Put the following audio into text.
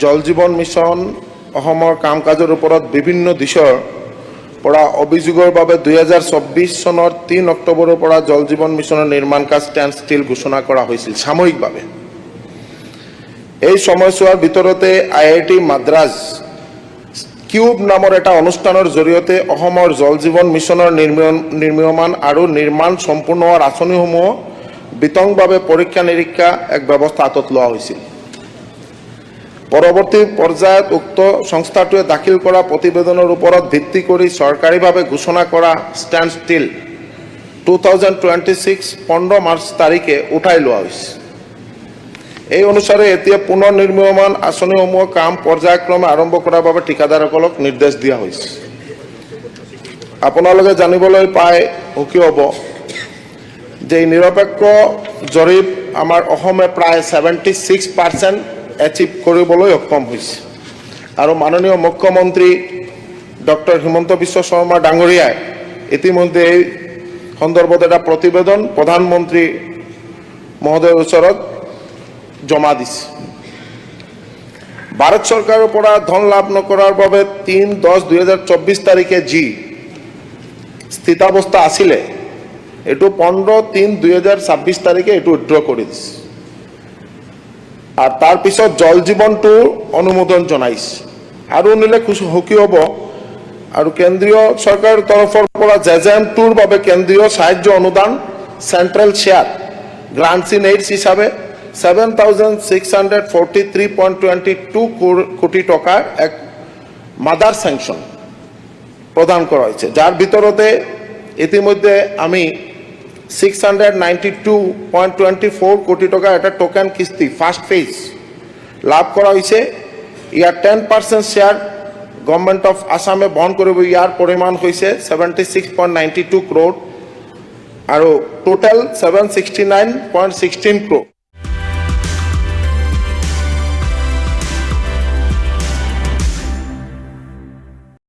জল জীৱন মিছন অসমৰ কাম কাজৰ ওপৰত বিভিন্ন দিশৰ পৰা অভিযোগৰ বাবে 2024 চনৰ 3 অক্টোবৰৰ পৰা জল জীৱন মিছনৰ নিৰ্মাণ কাজ ষ্টেণ্ড ষ্টিল ঘোষণা কৰা হৈছিল সাময়িকভাৱে। এই সময়ছোৱাৰ ভিতৰতে IIT মাদ্ৰাজ কিউব নামৰ এটা অনুষ্ঠানৰ জৰিয়তে অসমৰ জল জীৱন মিছনৰ নিৰ্মীয়মান আৰু নিৰ্মাণ সম্পূৰ্ণ হোৱাৰ আঁচনিসমূহ বিতংভাৱে পৰীক্ষা নিৰীক্ষা এক ব্যৱস্থা হাতত লোৱা হৈছিল। পৰৱৰ্তী পৰ্যায়ত উক্ত সংস্থাটোৱে দাখিল কৰা প্ৰতিবেদনৰ ওপৰত ভিত্তি কৰি চৰকাৰীভাৱে ঘোষণা কৰা ষ্টেণ্ড ষ্টিল 2026 15 মাৰ্চ তাৰিখে উঠাই লোৱা হৈছে। এই অনুসাৰে এতিয়া পুনৰ নিৰ্মীয়মান আঁচনিসমূহ কাম পৰ্যায়ক্ৰমে আৰম্ভ কৰাৰ বাবে ঠিকাদাৰসকলক নিৰ্দেশ দিয়া হৈছে। আপোনালোকে জানিবলৈ পাই সুখী হ'ব যে নিৰপেক্ষ জৰীপ আমাৰ অসমে প্ৰায় 76% এচিভ কৰিবলৈ সক্ষম হৈছে আৰু মাননীয় মুখ্যমন্ত্ৰী ডক্টৰ হিমন্ত বিশ্ব শৰ্মা ডাঙৰীয়াই ইতিমধ্যে এই সন্দৰ্ভত এটা প্ৰতিবেদন প্ৰধানমন্ত্ৰী মহোদয়ৰ ওচৰত জমা দিছে। ভাৰত চৰকাৰৰ পৰা ধন লাভ নকৰাৰ বাবে 3/10/2024 তাৰিখে যি স্থিতাৱস্থা আছিলে এইটো 15/3/2026 তাৰিখে এইটো উইথড্ৰ কৰি দিছে আৰু তাৰ পিছত জল জীৱনটো অনুমোদন জনাইছে আৰু নিলে সুখী হ'ব আৰু কেন্দ্ৰীয় চৰকাৰৰ তৰফৰ পৰা JJM2ৰ বাবে কেন্দ্ৰীয় সাহায্য অনুদান চেন্ট্ৰেল শ্বেয়াৰ গ্ৰান্টছ ইন এইডছ হিচাপে 7,643.22 কোটি টকাৰ এক মাদাৰ চেংচন প্ৰদান কৰা হৈছে, যাৰ ভিতৰতে ইতিমধ্যে আমি 692.24 কোটি টকাৰ এটা টোকেন কিস্তি ফাৰ্ষ্ট ফেজ লাভ কৰা হৈছে। ইয়াৰ 10% শ্বেয়াৰ গভৰ্ণমেণ্ট অফ আছামে বহন কৰিব। ইয়াৰ পৰিমাণ হৈছে 76.92 crore আৰু টোটেল 769.16 crore।